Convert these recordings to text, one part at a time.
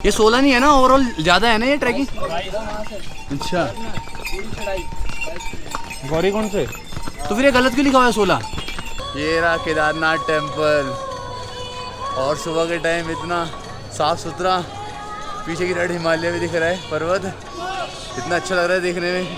ये 16 नहीं है ना, ओवरऑल ज़्यादा है ना ये ट्रैकिंग। अच्छा गौरी कौन से? तो फिर ये गलत क्यों लिखा हुआ है 16? ये रहा केदारनाथ टेम्पल, और सुबह के टाइम इतना साफ सुथरा, पीछे की साइड हिमालय भी दिख रहा है, पर्वत इतना अच्छा लग रहा है देखने में।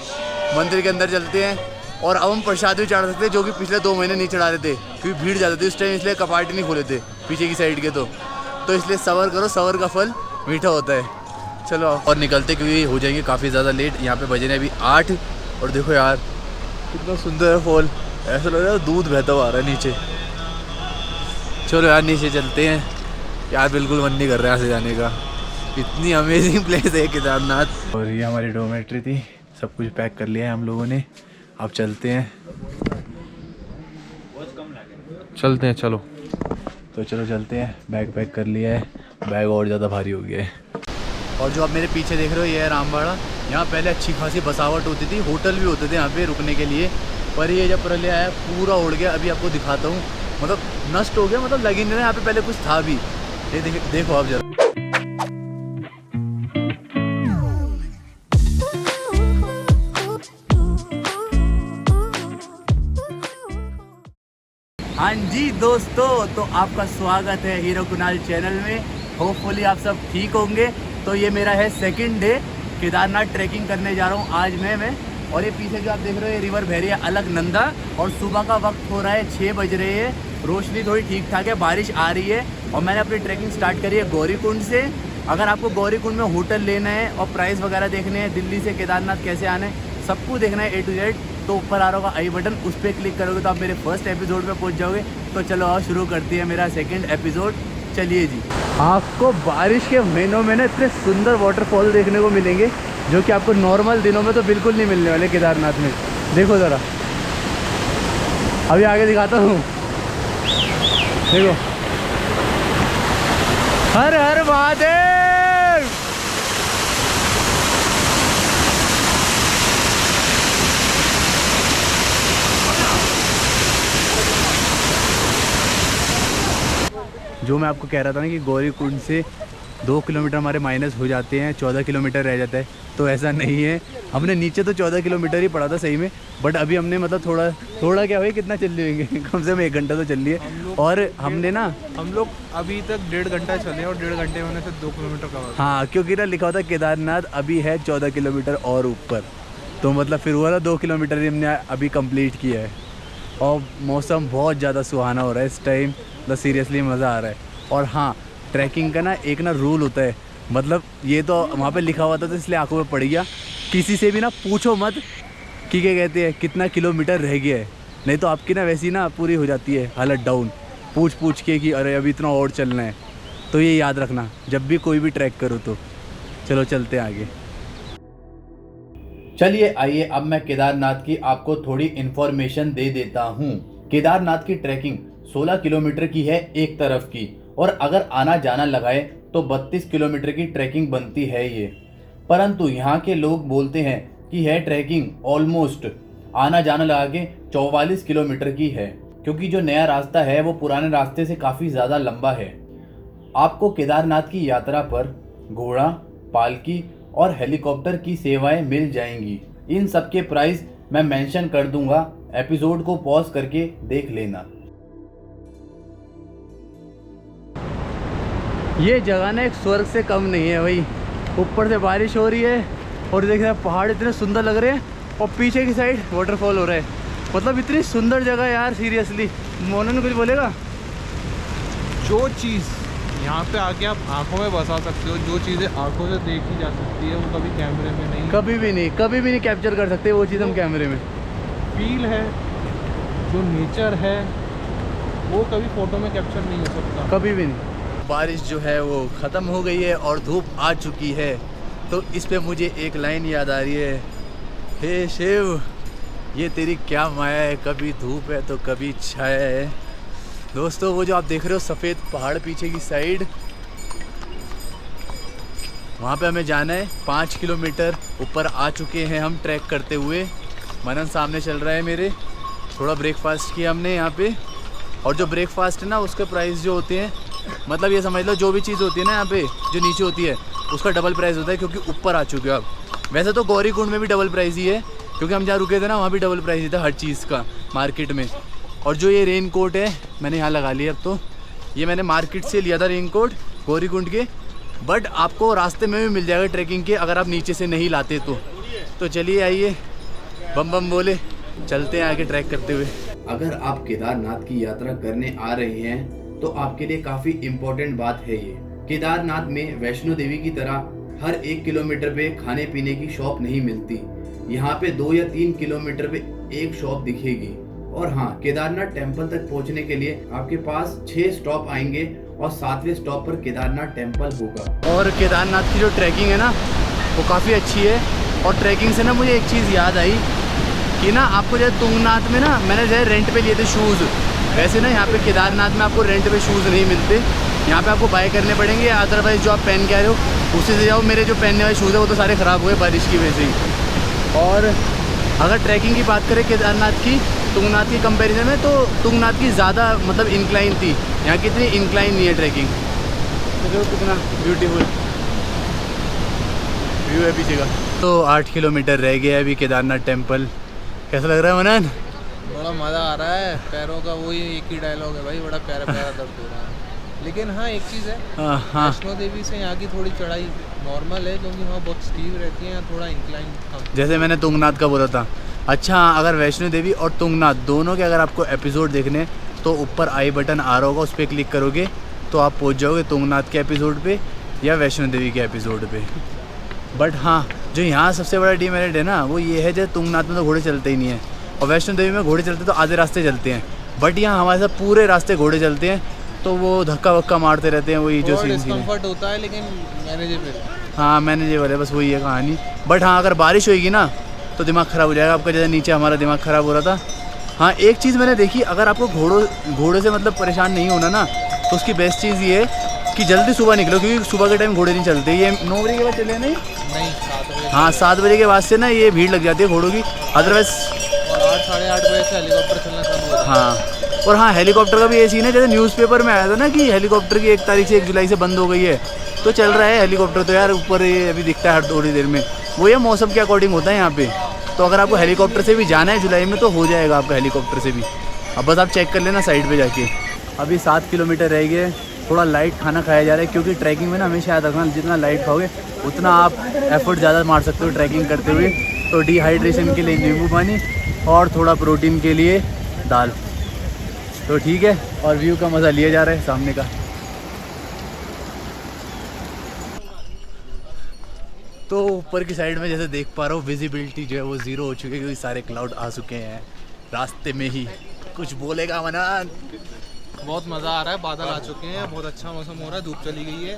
मंदिर के अंदर चलते हैं और अब हम प्रसाद भी चढ़ा सकते हैं, जो कि पिछले 2 महीने नहीं चढ़ा रहे थे क्योंकि भीड़ ज़्यादा थी इस टाइम, इसलिए कपाट नहीं खोले थे पीछे की साइड के। तो इसलिए सब्र करो, सब्र का फल मीठा होता है। चलो और निकलते क्योंकि हो जाएंगे काफ़ी ज़्यादा लेट। यहाँ पे बजे ने अभी 8 और देखो यार कितना सुंदर है फॉल, ऐसा लग रहा है दूध बहता हुआ आ रहा है नीचे। चलो यार नीचे चलते हैं यार, बिल्कुल मन नहीं कर रहा है यहाँ से जाने का, इतनी अमेजिंग प्लेस है केदारनाथ। और ये हमारी डोमेट्री थी, सब कुछ पैक कर लिया है हम लोगों ने, अब चलते हैं। चलो। तो चलो चलते हैं, बैग पैक कर लिया है, बैग और ज़्यादा भारी हो गया है। और जो आप मेरे पीछे देख रहे हो ये है रामबाड़ा। यहाँ पहले अच्छी खासी बसावट होती थी, होटल भी होते थे यहाँ पे रुकने के लिए, पर ये जब प्रलय आया पूरा उड़ गया। अभी आपको दिखाता हूँ, मतलब नष्ट हो गया, मतलब लगी नहीं रहा। यहाँ पे पहले कुछ था भी, ये देखो आप जरा। हाँ जी दोस्तों, तो आपका स्वागत है हीरो कुणाल चैनल में। होपफुली आप सब ठीक होंगे। तो ये मेरा है सेकंड डे, केदारनाथ ट्रैकिंग करने जा रहा हूँ आज मैं। और ये पीछे जो आप देख रहे हो ये रिवर बह रही है अलकनंदा, और सुबह का वक्त हो रहा है 6 बज रहे हैं। रोशनी थोड़ी ठीक ठाक है, बारिश आ रही है, और मैंने अपनी ट्रैकिंग स्टार्ट करी है गौरीकुंड से। अगर आपको गौरीकुंड में होटल लेना है और प्राइस वगैरह देखने हैं, दिल्ली से केदारनाथ कैसे आना है, सब कुछ देखना है A to Z, तो ऊपर आ रहा होगा आई बटन, उस पर क्लिक करोगे तो आप मेरे फर्स्ट एपिसोड में पहुंच जाओगे। तो चलो आओ शुरू करती है मेरा सेकंड एपिसोड, चलिए जी। आपको बारिश के महीनों में ना इतने सुंदर वाटरफॉल देखने को मिलेंगे, जो कि आपको नॉर्मल दिनों में तो बिल्कुल नहीं मिलने वाले केदारनाथ में। देखो ज़रा, अभी आगे दिखाता हूँ, देखो। हर हर महादेव। जो मैं आपको कह रहा था ना कि गौरीकुंड से 2 किलोमीटर हमारे माइनस हो जाते हैं, 14 किलोमीटर रह जाता है, तो ऐसा नहीं है। हमने नीचे तो 14 किलोमीटर ही पड़ा था सही में, बट अभी हमने मतलब थोड़ा क्या भाई, कितना चल रही है, कम से कम 1 घंटा तो चल रही है। और हमने ना हम लोग अभी तक 1.5 घंटा चले और 1.5 घंटे में से 2 किलोमीटर कवर। हाँ, क्योंकि ना लिखा होता केदारनाथ अभी है 14 किलोमीटर और ऊपर, तो मतलब फिर वो ना 2 किलोमीटर ही हमने अभी कंप्लीट किया है। और मौसम बहुत ज़्यादा सुहाना हो रहा है इस टाइम, मतलब सीरियसली मज़ा आ रहा है। और हाँ, ट्रैकिंग का ना एक ना रूल होता है, मतलब ये तो वहाँ पे लिखा हुआ था तो इसलिए आंखों में पड़ गया, किसी से भी ना पूछो मत कि क्या कहते हैं कितना किलोमीटर रह गया है, नहीं तो आपकी ना वैसी ना पूरी हो जाती है हालत डाउन, पूछ के कि अरे अभी इतना और चलना है। तो ये याद रखना जब भी कोई भी ट्रैक करो तो। चलो चलते हैं आगे। चलिए आइए, अब मैं केदारनाथ की आपको थोड़ी इन्फॉर्मेशन दे देता हूँ। केदारनाथ की ट्रैकिंग 16 किलोमीटर की है एक तरफ की, और अगर आना जाना लगाए तो 32 किलोमीटर की ट्रैकिंग बनती है ये। परंतु यहाँ के लोग बोलते हैं कि यह ट्रैकिंग ऑलमोस्ट आना जाना लगा के 44 किलोमीटर की है, क्योंकि जो नया रास्ता है वो पुराने रास्ते से काफ़ी ज़्यादा लंबा है। आपको केदारनाथ की यात्रा पर घोड़ा, पालकी और हेलीकॉप्टर की सेवाएं मिल जाएंगी। इन सब के प्राइस मैं मेंशन कर दूंगा, एपिसोड को पॉज करके देख लेना। ये जगह ना एक स्वर्ग से कम नहीं है भाई। ऊपर से बारिश हो रही है और देख रहे हैं पहाड़ इतने सुंदर लग रहे हैं, और पीछे की साइड वाटरफॉल हो रहा है। मतलब इतनी सुंदर जगह यार, सीरियसली। मोनन कुछ बोलेगा? जो चीज़ यहाँ पे आके आप आंखों में बसा सकते हो, जो चीज़ें आंखों से देखी जा सकती है, वो कभी कैमरे में नहीं, कभी भी नहीं कैप्चर कर सकते वो चीज़ हम कैमरे में। फील है, जो नेचर है, वो कभी फ़ोटो में कैप्चर नहीं हो सकता, कभी भी नहीं। बारिश जो है वो ख़त्म हो गई है और धूप आ चुकी है, तो इस पे मुझे एक लाइन याद आ रही है, हे शिव ये तेरी क्या माया है, कभी धूप है तो कभी छाया है। दोस्तों वो जो आप देख रहे हो सफ़ेद पहाड़ पीछे की साइड, वहाँ पे हमें जाना है। 5 किलोमीटर ऊपर आ चुके हैं हम ट्रैक करते हुए। मनन सामने चल रहा है मेरे। थोड़ा ब्रेकफास्ट किया हमने यहाँ पे, और जो ब्रेकफास्ट है ना उसके प्राइस जो होते हैं, मतलब ये समझ लो जो भी चीज़ होती है ना यहाँ पे जो नीचे होती है, उसका डबल प्राइस होता है क्योंकि ऊपर आ चुके हो आप। वैसे तो गौरीकुंड में भी डबल प्राइस ही है, क्योंकि हम जहाँ रुके थे ना वहाँ भी डबल प्राइस ही था हर चीज़ का मार्केट में। और जो ये रेन कोट है मैंने यहाँ लगा लिया। अब तो ये मैंने मार्केट से लिया था रेन कोट गौरीकुंड के, बट आपको रास्ते में भी मिल जाएगा ट्रैकिंग के, अगर आप नीचे से नहीं लाते तो चलिए आइए, बम बम बोले, चलते हैं आगे ट्रैक करते हुए। अगर आप केदारनाथ की यात्रा करने आ रहे हैं तो आपके लिए काफ़ी इम्पोर्टेंट बात है ये। केदारनाथ में वैष्णो देवी की तरह हर 1 किलोमीटर पे खाने पीने की शॉप नहीं मिलती। यहाँ पे 2 या 3 किलोमीटर पे एक शॉप दिखेगी। और हाँ, केदारनाथ टेम्पल तक पहुँचने के लिए आपके पास 6 स्टॉप आएंगे और 7वें स्टॉप पर केदारनाथ टेम्पल होगा। और केदारनाथ की जो ट्रैकिंग है ना वो काफ़ी अच्छी है। और ट्रैकिंग से ना मुझे एक चीज़ याद आई कि ना आपको जैसे तुंगनाथ में ना मैंने जैसे रेंट पे लिए थे शूज़, वैसे ना यहाँ पे केदारनाथ में आपको रेंट पे शूज़ नहीं मिलते। यहाँ पे आपको बाय करने पड़ेंगे, अदरवाइज़ जो आप पहन के आ रहे हो उसी से जाओ। मेरे जो पहनने वाले शूज़ है वो तो सारे ख़राब हुए बारिश की वजह से ही। और अगर ट्रैकिंग की बात करें केदारनाथ की तुंगनाथ की कंपैरिजन में, तो तुंगनाथ की ज़्यादा मतलब इंक्लाइन थी, यहाँ की इतनी इंक्लाइन नहीं है ट्रैकिंग। तो देखो कितना ब्यूटीफुल व्यू है पीछे का। तो 8 किलोमीटर रह गया है अभी केदारनाथ टेम्पल। कैसा लग रहा है मनन? बड़ा मज़ा आ रहा है। पैरों का वही एक ही डायलॉग है भाई, बड़ा प्यारा प्यारा दर्द हो रहा है। लेकिन हाँ एक चीज़ है, वैष्णो देवी से यहाँ की थोड़ी चढ़ाई नॉर्मल है, क्योंकि वहाँ बहुत स्टीव रहती है, थोड़ा इंक्लाइन कम। जैसे मैंने तुंगनाथ का बोला था। अच्छा, अगर वैष्णो देवी और तुंगनाथ दोनों के अगर आपको एपिसोड देखने तो ऊपर आई बटन आ रहा होगा, उस पर क्लिक करोगे तो आप पहुँच जाओगे तुंगनाथ के एपिसोड पे या वैष्णो देवी के एपिसोड पे। बट हाँ, जो यहाँ सबसे बड़ा डीमेरिट है ना वो ये है, जैसे तुंगनाथ में तो घोड़े चलते ही नहीं है और वैष्णो देवी में घोड़े चलते तो आधे रास्ते चलते हैं, बट यहाँ हमारे साथ पूरे रास्ते घोड़े चलते हैं, तो वो धक्का वक्का मारते रहते हैं। वही जो डिस्कम्फर्ट होता है, लेकिन मैनेजेबल। हाँ मैनेजेबल है, बस वही है कहानी। बट हाँ, अगर बारिश होगी ना तो दिमाग ख़राब हो जाएगा आपका, जैसे नीचे हमारा दिमाग ख़राब हो रहा था। हाँ एक चीज़ मैंने देखी, अगर आपको घोड़े से मतलब परेशान नहीं होना ना, तो उसकी बेस्ट चीज़ ये है कि जल्दी सुबह निकलो, क्योंकि सुबह के टाइम घोड़े नहीं चलते। ये 9 बजे के बाद चले नहीं 7 बजे। हाँ 7 बजे के बाद से ना ये भीड़ लग जाती है घोड़ों की, अदरवाइज। और 8 साढ़े 8 बजे से हेलीकॉप्टर चलना चालू होता है। हाँ, और हाँ हेलीकॉप्टर का भी ये सीन है, जैसे न्यूज़पेपर में आया था ना कि हेलीकॉप्टर की 1 तारीख से 1 जुलाई से बंद हो गई है, तो चल रहा है हेलीकॉप्टर तो यार ऊपर ये अभी दिखता है हर थोड़ी देर में। वो ये मौसम के अकॉर्डिंग होता है यहाँ पे। तो अगर आपको हेलीकॉप्टर से भी जाना है जुलाई में तो हो जाएगा आपका हेलीकॉप्टर से भी। अब बस आप चेक कर लेना साइड पे जाके। अभी 7 किलोमीटर रह गए। थोड़ा लाइट खाना खाया जा रहा है, क्योंकि ट्रैकिंग में ना हमेशा याद रखना, जितना लाइट खाओगे उतना आप एफर्ट ज़्यादा मार सकते हो ट्रैकिंग करते हुए। तो डिहाइड्रेशन के लिए नींबू पानी और थोड़ा प्रोटीन के लिए दाल। तो ठीक है, और व्यू का मज़ा लिया जा रहा है सामने का। तो ऊपर की साइड में जैसे देख पा रहा हूँ विजिबिलिटी जो है वो 0 हो चुकी है, क्योंकि सारे क्लाउड आ चुके हैं रास्ते में ही। कुछ बोलेगा मनन? बहुत मज़ा आ रहा है, बादल आ चुके हैं, बहुत अच्छा मौसम हो रहा है, धूप चली गई है,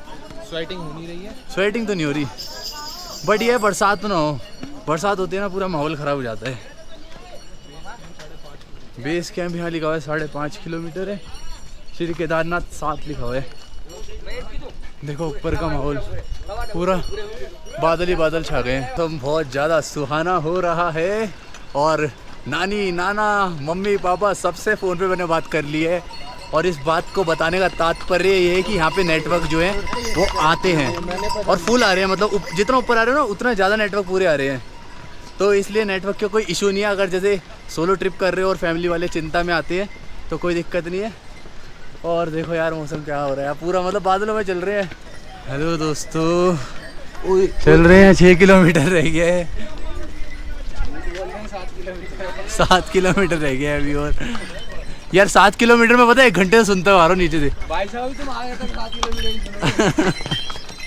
स्वेटिंग हो नहीं रही है। स्वेटिंग तो नहीं हो रही, बट ये बरसात ना हो, बरसात होती है ना पूरा माहौल ख़राब हो जाता है। बेस कैंप यहाँ लिखा हुआ है 5.5 किलोमीटर है, श्री केदारनाथ 7 लिखा हुआ है। देखो ऊपर का माहौल पूरा बादल ही बादल छा गए हैं। तो बहुत ज़्यादा सुहाना हो रहा है, और नानी नाना मम्मी पापा सबसे फ़ोन पे मैंने बात कर ली है। और इस बात को बताने का तात्पर्य ये है कि यहाँ पे नेटवर्क जो है वो आते हैं और फुल आ रहे हैं, मतलब जितना ऊपर आ रहे हो ना उतना ज़्यादा नेटवर्क पूरे आ रहे हैं। तो इसलिए नेटवर्क का कोई इशू नहीं है। अगर जैसे सोलो ट्रिप कर रहे हो और फैमिली वाले चिंता में आते हैं तो कोई दिक्कत नहीं है। और देखो यार मौसम क्या हो रहा है, पूरा मतलब बादलों में चल रहे हैं। हेलो दोस्तों, चल रहे हैं 6 किलोमीटर रह गया है, 7 किलोमीटर रह गया है अभी। और यार 7 किलोमीटर में पता है 1 घंटे से सुनता आ रहा हूँ नीचे से। भाई साहब तुम आ गए थे 7 किलोमीटर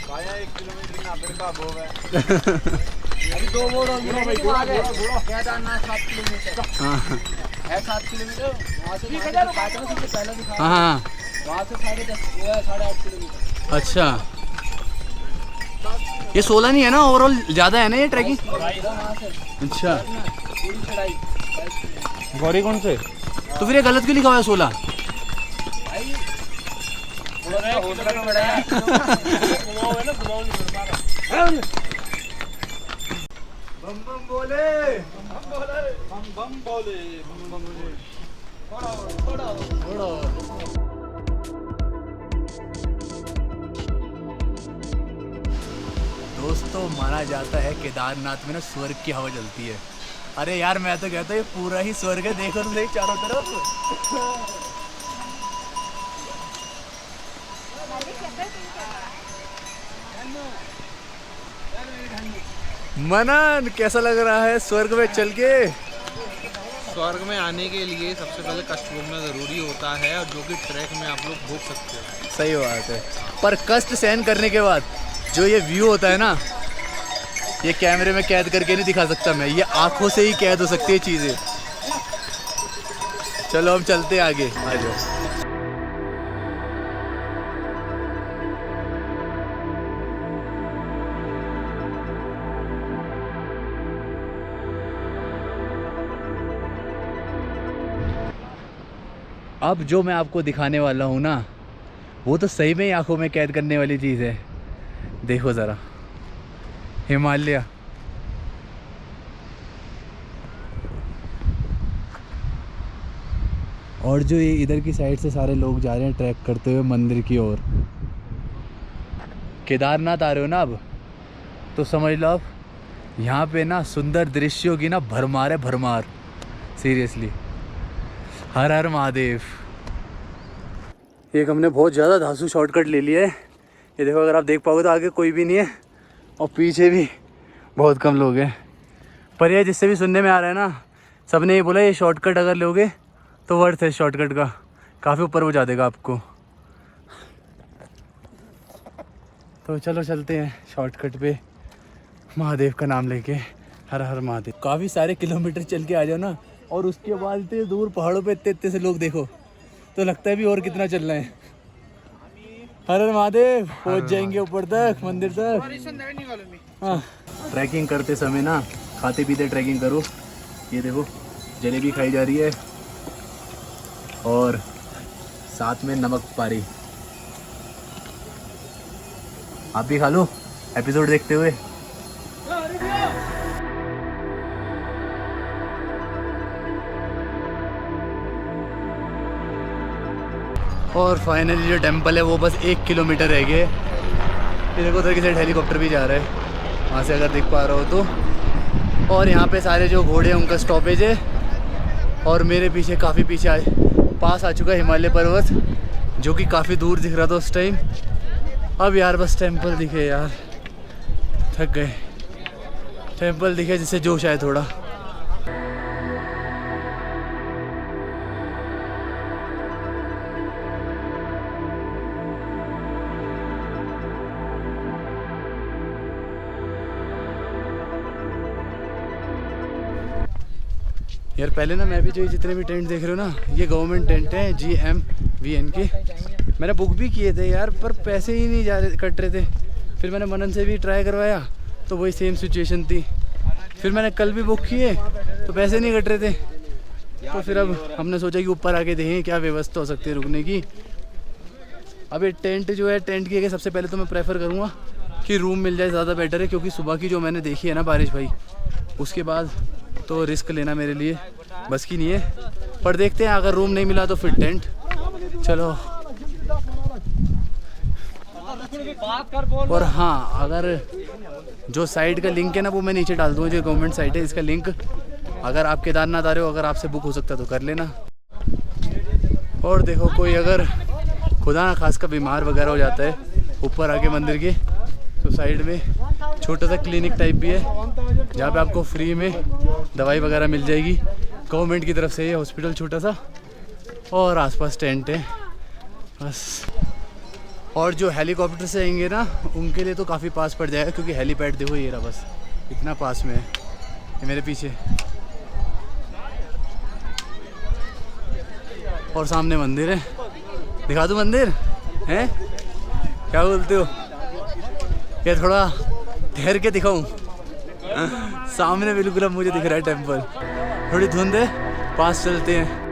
भाई 1 किलोमीटर ना फिर का वो है अभी 2 बोर्ड और तुम आ गए केदारनाथ 7 किलोमीटर है 7 किलोमीटर वहां से पहले दिखा। हां वहां से 8.5 किलोमीटर। अच्छा ये 16 नहीं है ना, ओवरऑल ज़्यादा है ना ये ट्रैकिंग? अच्छा गौरीकुंड से तो फिर ये गलत क्यों लिखा हुआ है 16? बम बम बोले, बम बोले, बम बोले, बम बोले। दोस्तों माना जाता है केदारनाथ में ना स्वर्ग की हवा चलती है। अरे यार मैं तो कहता हूँ ये पूरा ही स्वर्ग है, देखो तो सही चारों तरफ। मनन कैसा लग रहा है स्वर्ग में चल के? स्वर्ग में आने के लिए सबसे पहले कष्ट भोगना ज़रूरी होता है, और जो कि ट्रैक में आप लोग भोग सकते हो। सही बात है, पर कष्ट सहन करने के बाद जो ये व्यू होता है ना, ये कैमरे में कैद करके नहीं दिखा सकता मैं, ये आंखों से ही कैद हो सकती है चीज़ें। चलो हम चलते आगे, आ जाओ। अब जो मैं आपको दिखाने वाला हूँ ना, वो तो सही में ही आंखों में कैद करने वाली चीज़ है। देखो ज़रा, हिमालय। और जो ये इधर की साइड से सारे लोग जा रहे हैं ट्रैक करते हुए मंदिर की ओर। केदारनाथ आ रहे हो ना अब, तो समझ लो आप यहाँ पे ना सुंदर दृश्यों की ना भरमार है, भरमार। सीरियसली, हर हर महादेव। एक हमने बहुत ज़्यादा धांसू शॉर्टकट ले लिया है। ये देखो, अगर आप देख पाओगे तो आगे कोई भी नहीं है और पीछे भी बहुत कम लोग हैं। पर यह जिससे भी सुनने में आ रहा है ना, सबने ये बोला ये शॉर्टकट अगर लोगे तो वर्थ है शॉर्टकट का, काफ़ी ऊपर वो जा देगा आपको। तो चलो चलते हैं शॉर्टकट पे, महादेव का नाम लेके। हर हर महादेव। काफ़ी सारे किलोमीटर चल के आ जाओ ना, और उसके बाद इतने दूर पहाड़ों पे इतने इतने से लोग देखो तो लगता है भी और कितना चलना है। हर हर महादेव। पहुंच जाएंगे ऊपर तक, मंदिर तक। हाँ, ट्रैकिंग करते समय ना खाते पीते ट्रैकिंग करो। ये देखो जलेबी खाई जा रही है और साथ में नमक पारी। आप भी खा लो एपिसोड देखते हुए। और फाइनली जो टेंपल है वो बस 1 किलोमीटर रह गए। ये देखो उधर की साइड हेलीकॉप्टर भी जा रहा है, वहाँ से अगर देख पा रहे हो तो। और यहाँ पे सारे जो घोड़े हैं उनका स्टॉपेज है। और मेरे पीछे काफ़ी पीछे पास आ चुका है हिमालय पर्वत, जो कि काफ़ी दूर दिख रहा था उस टाइम। अब यार बस टेंपल दिखे यार, थक गए। टेंपल दिखे जिससे जोश आए थोड़ा। यार पहले ना मैं भी जो जितने भी टेंट देख रहे हो ना, ये गवर्नमेंट टेंट हैं GMVN के। मैंने बुक भी किए थे यार, पर पैसे ही नहीं कट रहे थे। फिर मैंने मनन से भी ट्राई करवाया तो वही सेम सिचुएशन थी। फिर मैंने कल भी बुक किए तो पैसे नहीं कट रहे थे। तो फिर अब हमने सोचा कि ऊपर आके देखें क्या व्यवस्था हो सकती है रुकने की। अब ये टेंट जो है, टेंट की सबसे पहले तो मैं प्रेफर करूँगा कि रूम मिल जाए, ज़्यादा बेटर है। क्योंकि सुबह की जो मैंने देखी है ना बारिश भाई, उसके बाद तो रिस्क लेना मेरे लिए बस की नहीं है। पर देखते हैं, अगर रूम नहीं मिला तो फिर टेंट। चलो। और हाँ, अगर जो साइट का लिंक है ना वो मैं नीचे डाल दूँगा, जो गवर्नमेंट साइट है इसका लिंक। अगर आप केदारनाथ आ रहे हो, अगर आपसे बुक हो सकता है तो कर लेना। और देखो कोई अगर खुदा ना खास का बीमार वगैरह हो जाता है ऊपर आके मंदिर के, तो साइड में छोटा सा क्लिनिक टाइप भी है जहाँ पे आपको फ्री में दवाई वगैरह मिल जाएगी गवर्नमेंट की तरफ से। ये हॉस्पिटल छोटा सा, और आसपास टेंट है बस। और जो हेलीकॉप्टर से आएंगे ना उनके लिए तो काफ़ी पास पड़ जाएगा, क्योंकि हेलीपैड देखो ये रहा, बस इतना पास में है। ये मेरे पीछे, और सामने मंदिर है। दिखा दूँ मंदिर है, क्या बोलते हो? ये थोड़ा ठहर के दिखाऊं? सामने बिल्कुल अब मुझे दिख रहा है टेंपल। थोड़ी धुंध है, पास चलते हैं।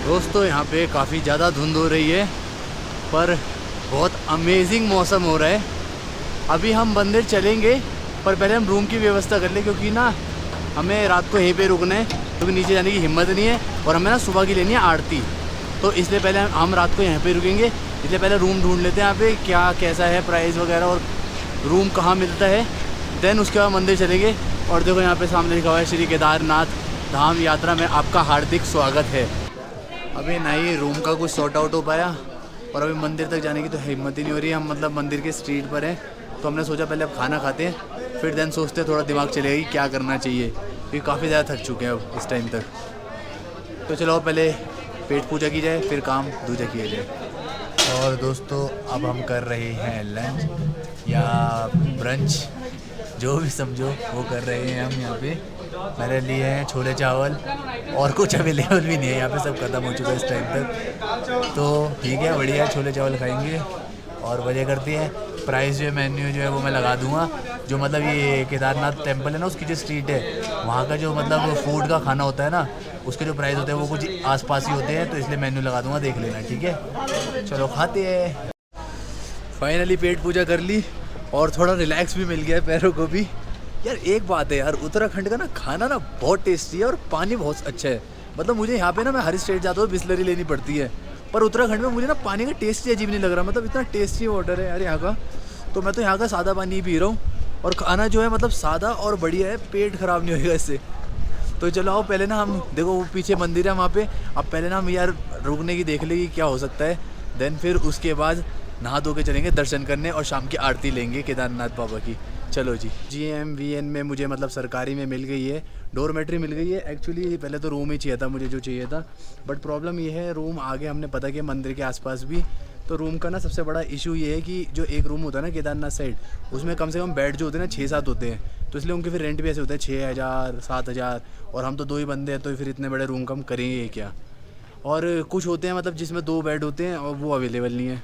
दोस्तों यहाँ पे काफ़ी ज़्यादा धुंध हो रही है, पर बहुत अमेजिंग मौसम हो रहा है। अभी हम मंदिर चलेंगे, पर पहले हम रूम की व्यवस्था कर लें, क्योंकि ना हमें रात को यहीं पे रुकना है, क्योंकि नीचे जाने की हिम्मत नहीं है। और हमें ना सुबह की लेनी है आरती, तो इसलिए पहले हम रात को यहाँ पे रुकेंगे, इसलिए पहले रूम ढूंढ लेते हैं यहाँ पे क्या कैसा है प्राइस वगैरह और रूम कहाँ मिलता है। देन उसके बाद मंदिर चलेंगे। और देखो यहाँ पे सामने लिखा हुआ है श्री केदारनाथ धाम यात्रा में आपका हार्दिक स्वागत है। अभी नहीं रूम का कुछ सॉर्ट आउट हो पाया और अभी मंदिर तक जाने की तो हिम्मत ही नहीं हो रही है। हम मतलब मंदिर के स्ट्रीट पर हैं, तो हमने सोचा पहले अब खाना खाते हैं, फिर देन सोचते हैं थोड़ा दिमाग चलेगा कि क्या करना चाहिए, क्योंकि काफ़ी ज़्यादा थक चुके हैं अब इस टाइम तक। तो चलो पहले पेट पूजा की जाए, फिर काम दूजा किया जाए। और दोस्तों अब हम कर रहे हैं लंच या ब्रंच, जो भी समझो वो कर रहे हैं हम यहाँ पे। मैंने लिए हैं छोले चावल और कुछ अवेलेबल भी नहीं है यहाँ पे, सब ख़त्म हो चुका है इस टाइम तक। तो ठीक है, बढ़िया छोले चावल खाएंगे और वजह करती है। प्राइस जो है मेन्यू जो है वो मैं लगा दूँगा। जो मतलब ये केदारनाथ टेम्पल है ना, उसकी जो स्ट्रीट है वहाँ का जो मतलब फूड का खाना होता है ना, उसके जो प्राइस होते हैं वो कुछ आसपास ही होते हैं, तो इसलिए मेन्यू लगा दूँगा, देख लेना ठीक है। चलो खाते हैं। फाइनली पेट पूजा कर ली और थोड़ा रिलैक्स भी मिल गया है पैरों को भी। यार एक बात है यार, उत्तराखंड का ना खाना ना बहुत टेस्टी है और पानी बहुत अच्छा है। मतलब मुझे यहाँ पे ना, मैं हर स्टेट जाता हूँ बिस्लरी लेनी पड़ती है, पर उत्तराखंड में मुझे ना पानी का टेस्ट ही अजीब नहीं लग रहा। मतलब इतना टेस्टी वाटर है यार यहाँ का। तो मैं तो यहाँ का सादा पानी ही पी रहा हूँ और खाना जो है मतलब सादा और बढ़िया है, पेट ख़राब नहीं होएगा इससे। तो चलो आओ पहले ना हम, देखो वो पीछे मंदिर है वहाँ पे, अब पहले ना हम यार रुकने की देख लेंगे क्या हो सकता है। देन फिर उसके बाद नहा धो के चलेंगे दर्शन करने और शाम की आरती लेंगे केदारनाथ बाबा की। चलो जी। GMVN में मुझे मतलब सरकारी में मिल गई है, डोरमेट्री मिल गई है। एक्चुअली पहले तो रूम ही चाहिए था मुझे, जो चाहिए था, बट प्रॉब्लम ये है रूम आगे हमने पता किया मंदिर के आसपास भी। तो रूम का ना सबसे बड़ा इशू ये है कि जो एक रूम होता है ना केदारनाथ साइड, उसमें कम से कम बेड जो होते हैं ना 6-7 होते हैं, तो इसलिए उनके फिर रेंट भी ऐसे होते हैं 6,000 7,000, और हम तो 2 ही बंदे हैं, तो फिर इतने बड़े रूम का हम करेंगे क्या। और कुछ होते हैं मतलब जिसमें 2 बेड होते हैं और वो अवेलेबल नहीं है।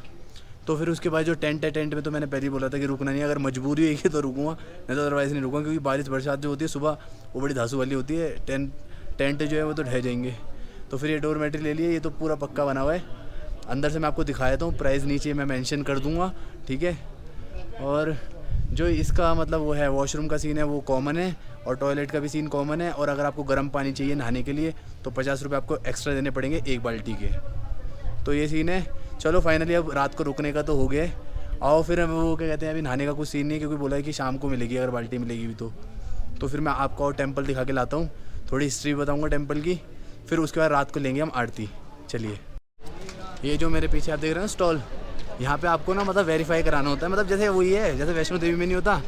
तो फिर उसके बाद जो टेंट है, टेंट में तो मैंने पहले ही बोला था कि रुकना नहीं, अगर मजबूरी होगी तो रुकूंगा, नहीं तो अदरवाइज़ नहीं रुकूंगा, क्योंकि बारिश बरसात जो होती है सुबह वो बड़ी धांसू वाली होती है। टेंट जो है वो तो ढह जाएंगे। तो फिर ये डोरमेट्री ले लिए, ये तो पूरा पक्का बना हुआ है। अंदर से मैं आपको दिखाया था, प्राइस नीचे मैं मेंशन कर दूंगा ठीक है। और जो इसका मतलब वो है वॉशरूम का सीन है वो कॉमन है, और टॉयलेट का भी सीन कॉमन है। और अगर आपको गर्म पानी चाहिए नहाने के लिए तो 50 रुपये आपको एक्स्ट्रा देने पड़ेंगे 1 बाल्टी के। तो ये सीन है। चलो फाइनली अब रात को रुकने का तो हो गया। आओ फिर हम वो क्या कहते हैं, अभी नहाने का कुछ सीन नहीं है, क्योंकि बोला है कि शाम को मिलेगी अगर बाल्टी मिलेगी भी तो फिर मैं आपको और टेम्पल दिखा के लाता हूँ, थोड़ी हिस्ट्री बताऊँगा टेम्पल की, फिर उसके बाद रात को लेंगे हम आरती। चलिए। ये जो मेरे पीछे आप देख रहे हैं स्टॉल, यहाँ पे आपको ना मतलब वेरीफाई कराना होता है। मतलब जैसे वही है, जैसे वैष्णो देवी में नहीं होता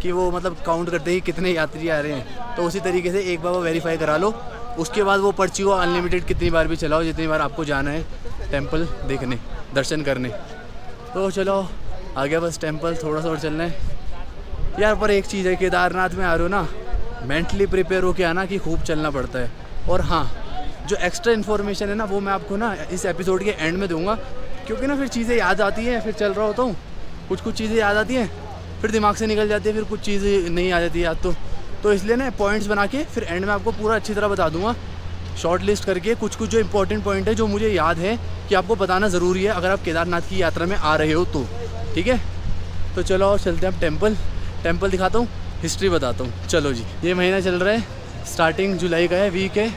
कि वो मतलब काउंट करते ही कितने यात्री आ रहे हैं, तो उसी तरीके से एक बार वो वेरीफाई करा लो, उसके बाद वो पर्ची को अनलिमिटेड कितनी बार भी चलाओ, जितनी बार आपको जाना है टेम्पल देखने, दर्शन करने। तो चलो आ गया बस टेम्पल, थोड़ा सा और चलना है यार। पर एक चीज़ है, केदारनाथ में आ रहे हो ना, मेंटली प्रिपेयर हो के आना कि खूब चलना पड़ता है। और हाँ, जो एक्स्ट्रा इन्फॉर्मेशन है ना वो मैं आपको ना इस एपिसोड के एंड में दूंगा, क्योंकि ना फिर चीज़ें याद आती हैं, फिर चल रहा होता हूँ, कुछ चीज़ें याद आती हैं, फिर दिमाग से निकल जाती है, फिर कुछ चीज़ें नहीं आ जाती याद। तो इसलिए ना पॉइंट्स बना के फिर एंड में आपको पूरा अच्छी तरह बता दूंगा, शॉर्ट लिस्ट करके कुछ जो इंपॉर्टेंट पॉइंट है जो मुझे याद है कि आपको बताना ज़रूरी है अगर आप केदारनाथ की यात्रा में आ रहे हो तो। ठीक है, तो चलो और चलते हैं अब टेम्पल दिखाता हूँ, हिस्ट्री बताता हूँ। चलो जी। ये महीना चल रहा है, स्टार्टिंग जुलाई का है, वीक है,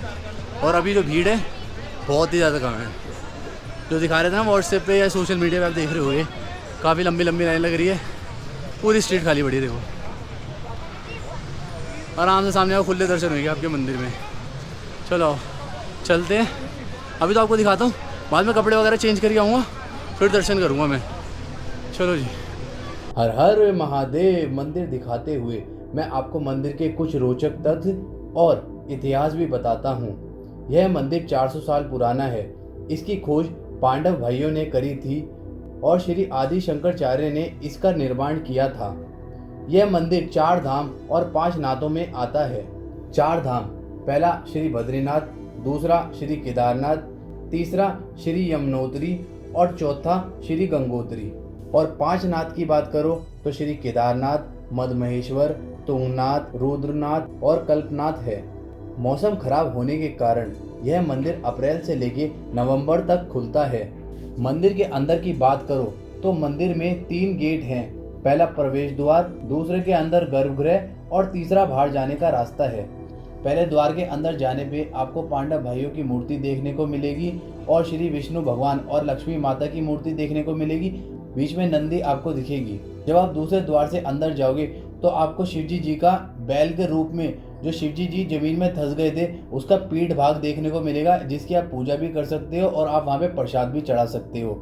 और अभी जो भीड़ है बहुत ही ज़्यादा कम है। जो दिखा रहे थे ना व्हाट्सएप पे या सोशल मीडिया पे आप देख रहे होगे, काफ़ी लंबी लाइन लग रही है, पूरी स्ट्रीट खाली पड़ी है। देखो आराम से सामने आओ, खुले दर्शन होंगे आपके मंदिर में। चलो चलते हैं, अभी तो आपको दिखाता हूँ, बाद में कपड़े वगैरह चेंज करके आऊँगा, फिर दर्शन करूँगा मैं। चलो जी। हर हर महादेव मंदिर दिखाते हुए मैं आपको मंदिर के कुछ रोचक तथ्य और इतिहास भी बताता हूँ। यह मंदिर 400 साल पुराना है। इसकी खोज पांडव भाइयों ने करी थी और श्री आदि शंकराचार्य ने इसका निर्माण किया था। यह मंदिर 4 धाम और 5 नाथों में आता है। 4 धाम, पहला श्री बद्रीनाथ, दूसरा श्री केदारनाथ, तीसरा श्री यमुनोत्री और चौथा श्री गंगोत्री। और 5 नाथ की बात करो तो श्री केदारनाथ, मदमहेश्वर, तुंगनाथ, रुद्रनाथ और कल्पनाथ है। मौसम खराब होने के कारण यह मंदिर अप्रैल से लेके नवंबर तक खुलता है। मंदिर के अंदर की बात करो तो मंदिर में 3 गेट हैं। पहला प्रवेश द्वार, दूसरे के अंदर गर्भगृह और तीसरा बाहर जाने का रास्ता है। पहले द्वार के अंदर जाने पे आपको पांडव भाइयों की मूर्ति देखने को मिलेगी और श्री विष्णु भगवान और लक्ष्मी माता की मूर्ति देखने को मिलेगी। बीच में नंदी आपको दिखेगी। जब आप दूसरे द्वार से अंदर जाओगे तो आपको शिवजी जी का बैल के रूप में, जो शिवजी जी जमीन में धंस गए थे, उसका पीठ भाग देखने को मिलेगा, जिसकी आप पूजा भी कर सकते हो और आप वहाँ पे प्रसाद भी चढ़ा सकते हो।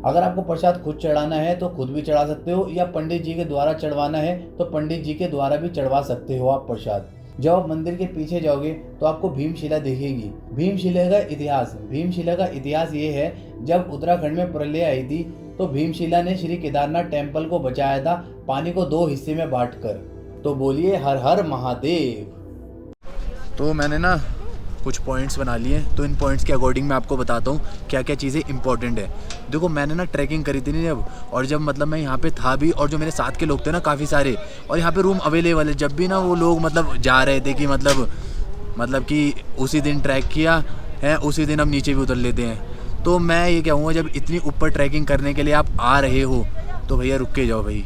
अगर आपको प्रसाद खुद चढ़ाना है तो खुद भी चढ़ा सकते हो, या पंडित जी के द्वारा चढ़वाना है तो पंडित जी के द्वारा भी चढ़वा सकते हो आप प्रसाद। जब आप मंदिर के पीछे जाओगे तो आपको भीमशिला दिखेगी। भीमशिला का इतिहास ये है, जब उत्तराखंड में प्रलय आई थी तो भीमशिला ने श्री केदारनाथ टेम्पल को बचाया था, पानी को 2 हिस्से में बांटकर। तो बोलिए हर हर महादेव। तो मैंने ना कुछ पॉइंट्स बना लिए, तो इन पॉइंट्स के अकॉर्डिंग मैं आपको बताता हूँ क्या क्या चीज़ें इंपॉर्टेंट है। देखो मैंने ना ट्रैकिंग करी थी जब, और जब मतलब मैं यहाँ पे था भी, और जो मेरे साथ के लोग थे ना काफ़ी सारे, और यहाँ पे रूम अवेलेबल है। जब भी ना वो लोग मतलब जा रहे थे कि मतलब कि उसी दिन ट्रैक किया है, उसी दिन हम नीचे भी उतर लेते हैं। तो मैं ये कहूँगा, जब इतनी ऊपर ट्रैकिंग करने के लिए आप आ रहे हो तो भैया रुक के जाओ भाई,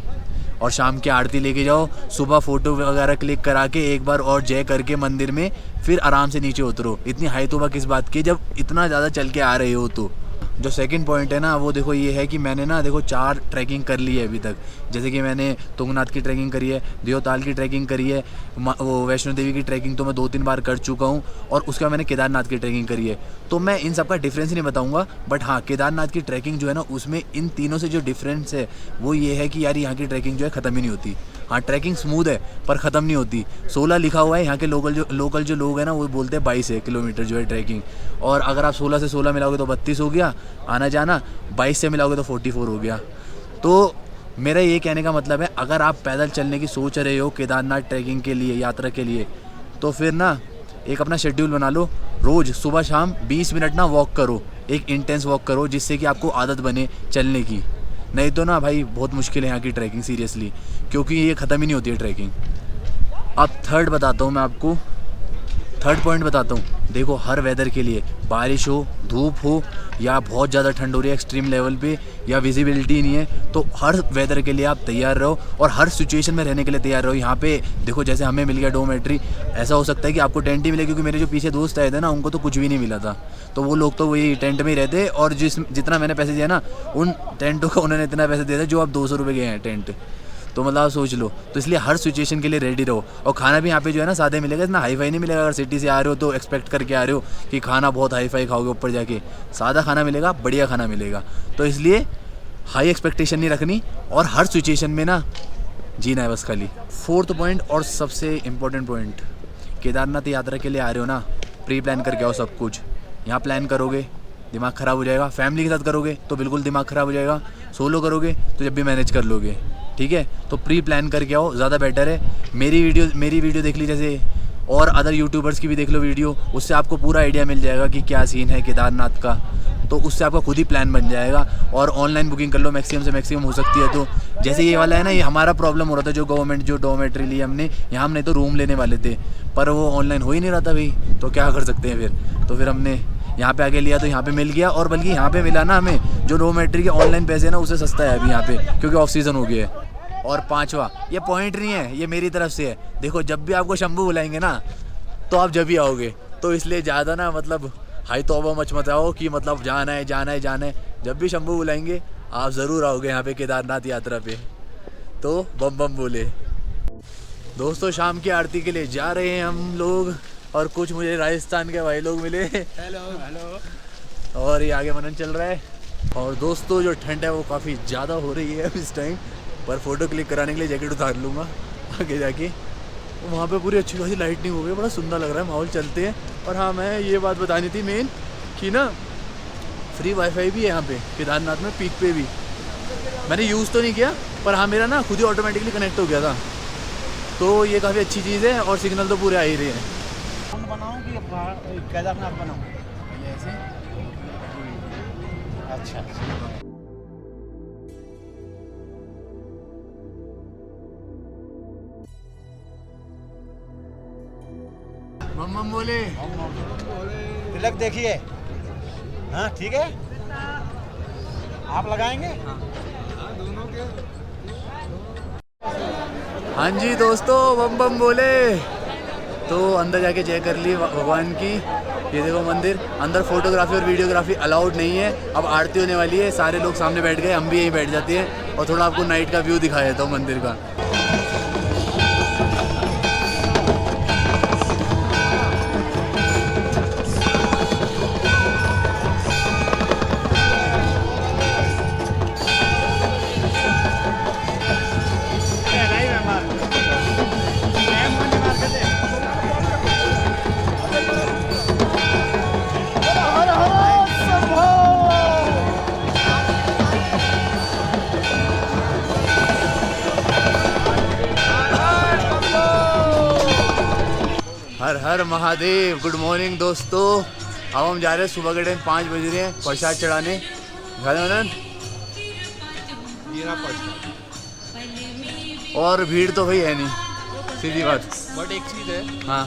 और शाम की आरती लेके जाओ, सुबह फ़ोटो वगैरह क्लिक करा के एक बार और जय करके मंदिर में फिर आराम से नीचे उतरो। इतनी हाई तोबा किस बात की जब इतना ज़्यादा चल के आ रहे हो। तो जो सेकंड पॉइंट है ना वो देखो ये है कि मैंने ना देखो 4 ट्रैकिंग कर ली है अभी तक। जैसे कि मैंने तुंगनाथ की ट्रैकिंग करी है, देवताल की ट्रैकिंग करी है, वो वैष्णो देवी की ट्रैकिंग तो मैं 2-3 बार कर चुका हूँ, और उसके बाद मैंने केदारनाथ की ट्रैकिंग करी है। तो मैं इन सब का डिफरेंस नहीं बताऊँगा, बट हाँ केदारनाथ की ट्रैकिंग जो है ना उसमें इन तीनों से जो डिफरेंस है वो ये है कि यार यहाँ की ट्रैकिंग जो है ख़त्म ही नहीं होती। हाँ ट्रैकिंग स्मूथ है पर ख़त्म नहीं होती। 16 लिखा हुआ है, यहाँ के लोकल जो लोग हैं ना वो बोलते हैं 22 है किलोमीटर जो है ट्रैकिंग, और अगर आप 16 से 16 मिलाओगे तो 32 हो गया आना जाना, 22 से मिलाओगे तो 44 हो गया। तो मेरा ये कहने का मतलब है, अगर आप पैदल चलने की सोच रहे हो केदारनाथ ट्रैकिंग के लिए, यात्रा के लिए, तो फिर ना एक अपना शेड्यूल बना लो। रोज़ सुबह शाम 20 मिनट ना वॉक करो, एक इंटेंस वॉक करो, जिससे कि आपको आदत बने चलने की। नहीं तो ना भाई बहुत मुश्किल है यहाँ की ट्रैकिंग सीरियसली, क्योंकि ये ख़त्म ही नहीं होती है ट्रैकिंग। अब थर्ड बताता हूँ मैं आपको, थर्ड पॉइंट बताता हूँ। देखो हर वेदर के लिए, बारिश हो, धूप हो, या बहुत ज़्यादा ठंड हो रही है एक्सट्रीम लेवल पे, या विजिबिलिटी नहीं है, तो हर वेदर के लिए आप तैयार रहो और हर सिचुएशन में रहने के लिए तैयार रहो। यहाँ पे देखो जैसे हमें मिल गया डोमेट्री, ऐसा हो सकता है कि आपको टेंट ही मिले, क्योंकि मेरे जो पीछे दोस्त आए थे ना उनको तो कुछ भी नहीं मिला था, तो वो लोग तो वही टेंट में ही रहते, और जितना मैंने पैसे दिया ना उन टेंटों को उन्होंने इतना पैसे दिया था जो आप 200 रुपये गए हैं टेंट। तो मतलब आप सोच लो, तो इसलिए हर सिचुएशन के लिए रेडी रहो। और खाना भी यहाँ पे जो है ना सादे मिलेगा, इतना हाई फाई नहीं मिलेगा। अगर सिटी से आ रहे हो तो एक्सपेक्ट करके आ रहे हो कि खाना बहुत हाई फाई खाओगे ऊपर जाके, सादा खाना मिलेगा, बढ़िया खाना मिलेगा। तो इसलिए हाई एक्सपेक्टेशन नहीं रखनी, और हर सिचुएशन में ना जीना है बस खाली। फोर्थ पॉइंट और सबसे इम्पोर्टेंट पॉइंट, केदारनाथ यात्रा के लिए आ रहे हो ना, प्री प्लान करके आओ सब कुछ। यहाँ प्लान करोगे दिमाग ख़राब हो जाएगा, फैमिली के साथ करोगे तो बिल्कुल दिमाग ख़राब हो जाएगा, सोलो करोगे तो जब भी मैनेज कर लोगे, ठीक है। तो प्री प्लान करके आओ, ज़्यादा बेटर है। मेरी वीडियो देख ली जैसे, और अदर यूट्यूबर्स की भी देख लो वीडियो, उससे आपको पूरा आइडिया मिल जाएगा कि क्या सीन है केदारनाथ का। तो उससे आपका खुद ही प्लान बन जाएगा, और ऑनलाइन बुकिंग कर लो, मैक्सिमम से मैक्सिमम हो सकती है। तो जैसे ये वाला है ना, ये हमारा प्रॉब्लम हो रहा था, जो डोमेट्री ली हमने, यहाँ हमने तो रूम लेने वाले थे पर वो ऑनलाइन हो ही नहीं रहा था भाई, तो क्या कर सकते हैं फिर। तो फिर हमने यहाँ पे आके लिया, तो यहाँ पे मिल गया, और बल्कि यहाँ पे मिला ना हमें जो डोमेट्री के ऑनलाइन पैसे ना उससे सस्ता है अभी यहाँ पे, क्योंकि ऑफ सीज़न हो गया है। और पांचवा, ये पॉइंट नहीं है, ये मेरी तरफ से है। देखो जब भी आपको शंभू बुलाएंगे ना तो आप जब ही आओगे, तो इसलिए ज़्यादा ना मतलब हाई तौबा मच मचाओ कि मतलब जाना है। जब भी शंभू बुलाएंगे आप ज़रूर आओगे यहाँ पे केदारनाथ यात्रा पे। तो बम बम बोले। दोस्तों शाम की आरती के लिए जा रहे हैं हम लोग, और कुछ मुझे राजस्थान के भाई लोग मिले। हेलो। और ये आगे मनन चल रहा है। और दोस्तों जो ठंड है वो काफ़ी ज़्यादा हो रही है इस टाइम, पर फ़ोटो क्लिक कराने के लिए जैकेट उतार लूँगा आगे जाके। वहाँ पे पूरी अच्छी खासी लाइटनिंग हो गई, बड़ा सुंदर लग रहा है माहौल, चलते हैं। और हाँ मैं ये बात बतानी थी मेन कि ना फ्री वाईफाई भी है यहाँ पे केदारनाथ में, पीक पे भी। मैंने यूज़ तो नहीं किया, पर हाँ मेरा ना खुद ही ऑटोमेटिकली कनेक्ट हो गया था, तो ये काफ़ी अच्छी चीज़ है। और सिग्नल तो पूरे आ ही रहे हैं। बनाऊँ कि केदारनाथ बनाऊँ? ऐसे अच्छा। मम्मा बोले तिलक देखिए, हाँ ठीक है, आप लगाएंगे? दोनों के। हाँ जी दोस्तों बम बम बोले। तो अंदर जाके जय कर ली भगवान की, ये देखो मंदिर, अंदर फोटोग्राफी और वीडियोग्राफी अलाउड नहीं है। अब आरती होने वाली है, सारे लोग सामने बैठ गए, हम भी यहीं बैठ जाते हैं और थोड़ा आपको नाइट का व्यू दिखा देता हूँ मंदिर का। हर हर महादेव। गुड मॉर्निंग दोस्तों। अब हम जा रहे हैं, सुबह के टाइम 5 बज रहे हैं, प्रसाद चढ़ाने। और भीड़ तो भाई है नहीं, सीधी बात। बट एक चीज़ है, हाँ,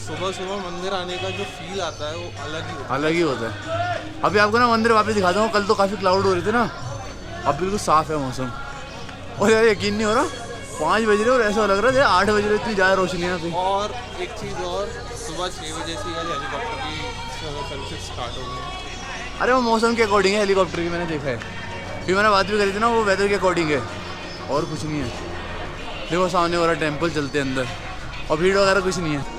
सुबह सुबह मंदिर आने का जो फील आता है वो अलग ही होता है। अभी आपको ना मंदिर वापस दिखाता हूँ। कल तो काफ़ी क्लाउड हो रहे थे ना, अब बिल्कुल साफ़ है मौसम। और यार यकीन नहीं हो रहा, 5 बज रहे और ऐसा लग रहा है 8 बज रहे, इतनी ज़्यादा रोशनी थी। और एक चीज़ और, सुबह 6 बजे से आज हेलीकॉप्टर की सर्विस स्टार्ट हो गई। अरे वो मौसम के अकॉर्डिंग है हेलीकॉप्टर की, मैंने देखा है। फिर मैंने बात भी करी थी ना, वो वेदर के अकॉर्डिंग है और कुछ नहीं है। देखो सामने वाला टेम्पल, चलते हैं अंदर, और भीड़ वगैरह कुछ नहीं है।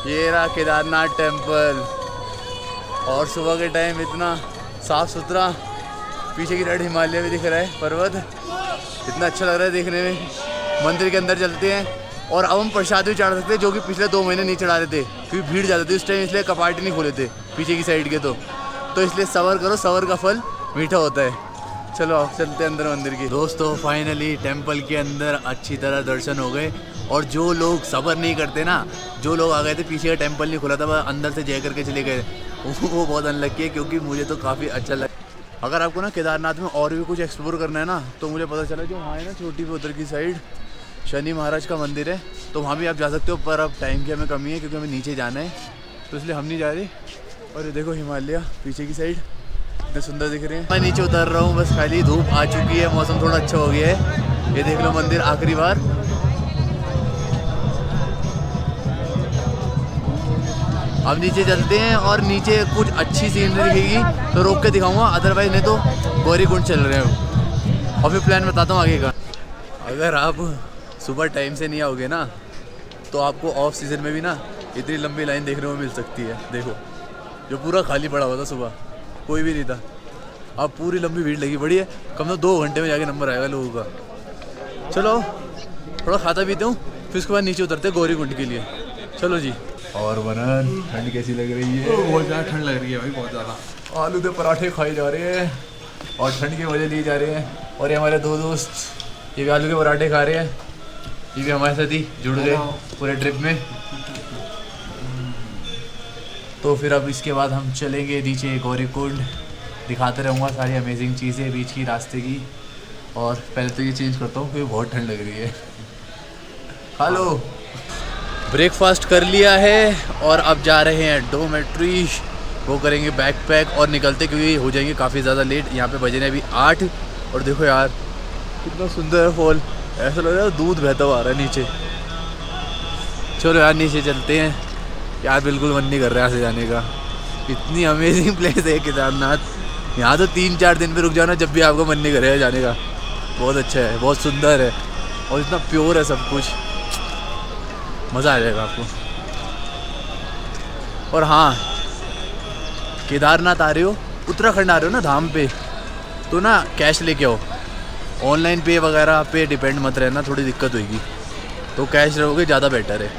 ये रहा केदारनाथ टेम्पल, और सुबह के टाइम इतना साफ़ सुथरा, पीछे की साइड हिमालय भी दिख रहा है, पर्वत, इतना अच्छा लग रहा है देखने में। मंदिर के अंदर चलते हैं, और अब हम प्रसाद भी चढ़ा सकते हैं, जो कि पिछले 2 महीने नहीं चढ़ा रहे थे क्योंकि भीड़ ज़्यादा थी उस टाइम, इसलिए कपाट नहीं खोले थे पीछे की साइड के। तो इसलिए सब्र करो, सब्र का फल मीठा होता है। चलो अब चलते हैं अंदर मंदिर की। दोस्तों फाइनली टेम्पल के अंदर अच्छी तरह दर्शन हो गए। और जो लोग सब्र नहीं करते ना, जो लोग आ गए थे, पीछे का टेम्पल नहीं खुला था, वह अंदर से जय करके चले गए, वो बहुत अनलक्की है, क्योंकि मुझे तो काफ़ी अच्छा लगा। अगर आपको ना केदारनाथ में और भी कुछ एक्सप्लोर करना है ना, तो मुझे पता चला जो वहाँ है ना चोटी पे उधर की साइड शनि महाराज का मंदिर है, तो वहाँ भी आप जा सकते हो। पर अब टाइम की हमें कमी है, क्योंकि हमें नीचे जाना है, तो इसलिए हम नहीं जा रहे। और ये देखो हिमालय पीछे की साइड इतने सुंदर दिख रहे हैं। मैं नीचे उतर रहा हूँ, बस खाली धूप आ चुकी है, मौसम थोड़ा अच्छा हो गया है। ये देख लो मंदिर आखिरी बार। अब नीचे चलते हैं, और नीचे कुछ अच्छी सीनरी दिखेगी तो रोक के दिखाऊंगा, अदरवाइज नहीं तो गौरी कुंड चल रहे हो। और फिर प्लान बताता हूँ आगे का। अगर आप सुबह टाइम से नहीं आओगे ना, तो आपको ऑफ सीज़न में भी ना इतनी लंबी लाइन देखने को मिल सकती है। देखो जो पूरा खाली पड़ा हुआ था सुबह, कोई भी नहीं था, अब पूरी लंबी भीड़ लगी पड़ी है। कम से 2 घंटे में जाके नंबर आएगा लोगों का। चलो थोड़ा खाता पीते हूँ, फिर उसके बाद नीचे उतरते हैं गौरी कुंड के लिए। चलो जी। और बनन ठंड कैसी लग रही है? बहुत ज़्यादा ठंड लग रही है भाई, बहुत ज़्यादा। आलू के पराठे खाए जा रहे हैं और ठंड के मजे लिए जा रहे हैं। और ये हमारे 2 दोस्त, ये भी आलू के पराठे खा रहे हैं, ये भी हमारे साथ ही जुड़ गए पूरे ट्रिप में। तो फिर अब इसके बाद हम चलेंगे नीचे गौरी कुंड, दिखाते रहूँगा सारी अमेजिंग चीज़ें बीच की रास्ते की। और पहले तो ये चेंज करता हूँ क्योंकि बहुत ठंड लग रही है। हेलो, ब्रेकफास्ट कर लिया है और अब जा रहे हैं डोमेट्री, वो करेंगे बैक पैक और निकलते, क्योंकि हो जाएंगे काफ़ी ज़्यादा लेट। यहाँ पे बजे ने अभी 8। और देखो यार कितना सुंदर है फॉल, ऐसा लग रहा है दूध बहता हुआ आ रहा है नीचे। चलो यार नीचे चलते हैं यार, बिल्कुल मन नहीं कर रहा है यहाँ से जाने का। इतनी अमेजिंग प्लेस है केदारनाथ, यहाँ तो 3-4 दिन पे रुक जाना जब भी आपको मन नहीं करेगा जाने का। बहुत अच्छा है, बहुत सुंदर है, और इतना प्योर है सब कुछ, मज़ा आ जाएगा आपको। और हाँ, केदारनाथ आ रहे हो, उत्तराखंड आ रहे हो ना धाम पे, तो ना कैश लेके आओ। ऑनलाइन पे वगैरह पे डिपेंड मत रहना, थोड़ी दिक्कत होगी, तो कैश रहोगे ज़्यादा बेटर है।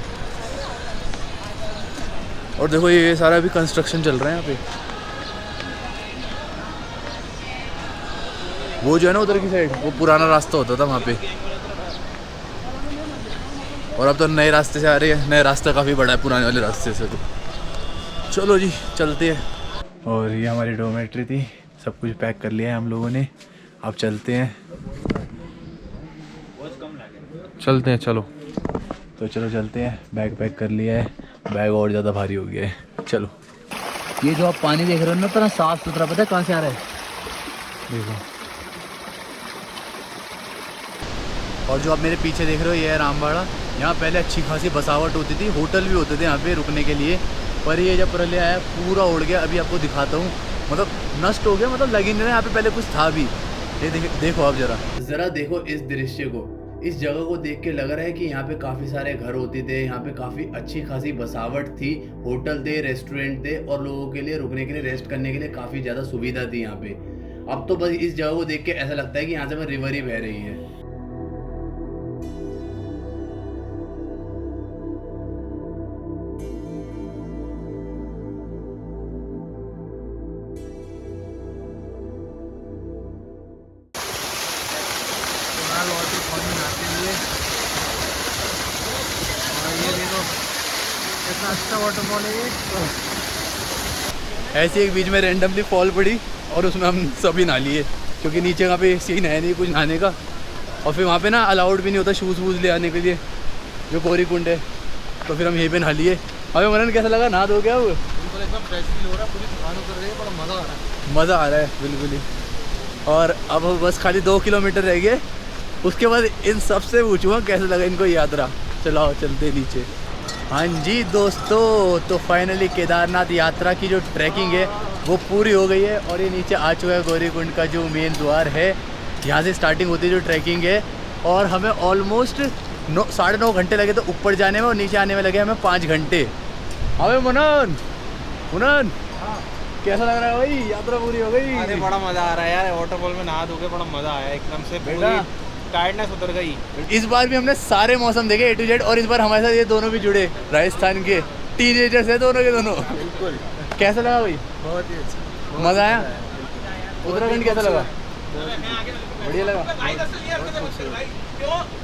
और देखो ये सारा भी कंस्ट्रक्शन चल रहा है यहाँ पे, वो जो है ना उधर की साइड, वो पुराना रास्ता होता था वहाँ पे, और अब तो नए रास्ते से आ रहे हैं। नए रास्ता काफ़ी बड़ा है पुराने वाले रास्ते से। तो चलो जी चलते हैं। और ये हमारी डोमेट्री थी, सब कुछ पैक कर लिया है हम लोगों ने, अब चलते हैं। चलो। तो चलो चलते हैं, बैग पैक कर लिया है, बैग और ज़्यादा भारी हो गया है। चलो। ये जो आप पानी देख रहे हो ना, इतना साफ़ सुथरा, पता है कहाँ से आ रहा है? देखो और जो आप मेरे पीछे देख रहे हो ये है रामबाड़ा। यहाँ पहले अच्छी खासी बसावट होती थी, होटल भी होते थे यहाँ पे रुकने के लिए, पर ये जब प्रलय आया पूरा उड़ गया। अभी आपको दिखाता हूँ, मतलब नष्ट हो गया, मतलब लग ही नहीं रहा यहाँ पे पहले कुछ था भी। ये देखो आप ज़रा देखो इस दृश्य को, इस जगह को देख के लग रहा है कि यहाँ पे काफ़ी सारे घर होते थे, यहाँ पे काफ़ी अच्छी खासी बसावट थी, होटल थे, रेस्टोरेंट थे और लोगों के लिए रुकने के लिए, रेस्ट करने के लिए काफ़ी ज़्यादा सुविधा थी यहाँ पे। अब तो बस इस जगह को देख के ऐसा लगता है कि यहाँ से बस रिवर ही बह रही है। अच्छा वाटरफॉल है ये। ऐसी एक बीच में रैंडमली फॉल पड़ी और उसमें हम सभी नहा लिए, क्योंकि नीचे वहाँ पे सीन है नहीं कुछ नहाने का, और फिर वहाँ पे ना अलाउड भी नहीं होता शूज़ वूज़ ले आने के लिए, जो गौरी कुंड है। तो फिर हम यहीं पे नहा लिए। हमें मनन कैसा लगा, नहा दो क्या? वो बिल्कुल एकदम फ्रेश फील हो रहा है, पूरी थकान उतर रही है, बड़ा मज़ा आ रहा है। मज़ा आ रहा है बिल्कुल ही। और अब बस खाली 2 किलोमीटर रह गए, उसके बाद इन सबसे पूछूँगा कैसा लगा इनको यात्रा। चलो चलते नीचे। हाँ जी दोस्तों, तो फाइनली केदारनाथ यात्रा की जो ट्रैकिंग है वो पूरी हो गई है और ये नीचे आ चुका है गौरी कुंड का जो मेन द्वार है। यहाँ से स्टार्टिंग होती है जो ट्रैकिंग है, और हमें ऑलमोस्ट 9.5 घंटे लगे तो ऊपर जाने में, और नीचे आने में लगे हमें 5 घंटे। हमें मुनन कैसा लग रहा है भाई, यात्रा पूरी हो गई? अरे बड़ा मज़ा आ रहा है यार, वाटरफॉल में नहा धो के बड़ा मज़ा आया, एकदम से पूरी टायर्डनेस उतर गई। इस बार भी हमने सारे मौसम देखे A to Z, और इस बार हमारे साथ ये दोनों भी जुड़े, राजस्थान के टीनेजर्स है दोनों के दोनों। बिल्कुल। कैसा लगा भाई? बहुत ही अच्छा, मज़ा आया? उत्तराखंड कैसा लगा? बढ़िया लगा।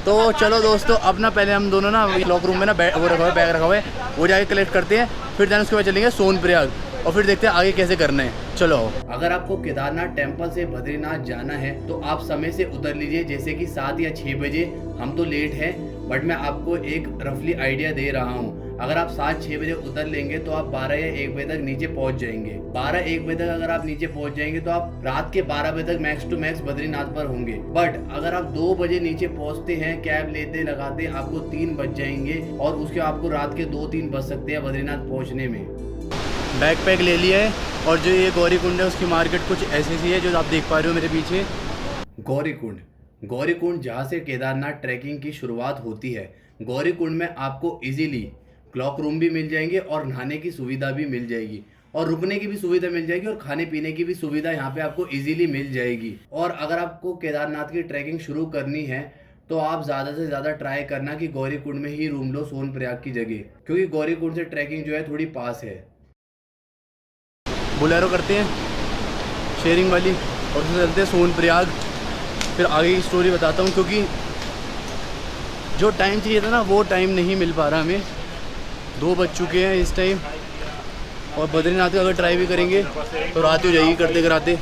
तो चलो दोस्तों, अब ना पहले हम दोनों ना लॉक रूम में ना वो रखा हुआ है, बैग रखा हुआ है, वो जाके कलेक्ट करते हैं, फिर जाने उसके बाद चलेंगे सोनप्रयाग और फिर देखते हैं आगे कैसे करना है। चलो। अगर आपको केदारनाथ टेम्पल से बद्रीनाथ जाना है तो आप समय से उतर लीजिए, जैसे कि 7 या 6 बजे। हम तो लेट हैं, बट मैं आपको एक रफली आइडिया दे रहा हूँ। अगर आप 7-6 बजे उतर लेंगे तो आप 12 या 1 बजे तक नीचे पहुँच जाएंगे। 12-1 बजे तक अगर आप नीचे पहुँच जाएंगे तो आप रात के 12 बजे तक मैक्स टू मैक्स बद्रीनाथ पर होंगे। बट अगर आप 2 बजे नीचे पहुँचते हैं, कैब लेते लगाते आपको 3 बज जाएंगे, और उसके आपको रात के 2-3 बज सकते हैं बद्रीनाथ पहुँचने में। बैकपैक ले लिया है, और जो ये गौरी कुंड है उसकी मार्केट कुछ ऐसी सी है जो आप देख पा रहे हो मेरे पीछे। गौरी कुंड जहाँ से केदारनाथ ट्रैकिंग की शुरुआत होती है। गौरी कुंड में आपको इजीली क्लॉक रूम भी मिल जाएंगे, और नहाने की सुविधा भी मिल जाएगी, और रुकने की भी सुविधा मिल जाएगी, और खाने पीने की भी सुविधा यहाँ पे आपको इजीली मिल जाएगी। और अगर आपको केदारनाथ की ट्रैकिंग शुरू करनी है तो आप ज़्यादा से ज़्यादा ट्राई करना कि गौरी कुंड में ही रूम लो, सोनप्रयाग की जगह, क्योंकि गौरी कुंड से ट्रैकिंग जो है थोड़ी पास है। बोलेरो करते हैं शेयरिंग वाली, और उससे चलते हैं सोनप्रयाग। फिर आगे की स्टोरी बताता हूँ, क्योंकि जो टाइम चाहिए था ना वो टाइम नहीं मिल पा रहा हमें। 2 बज चुके हैं इस टाइम, और बद्रीनाथ का अगर ट्राई भी करेंगे तो रात हो जाएगी करते कराते,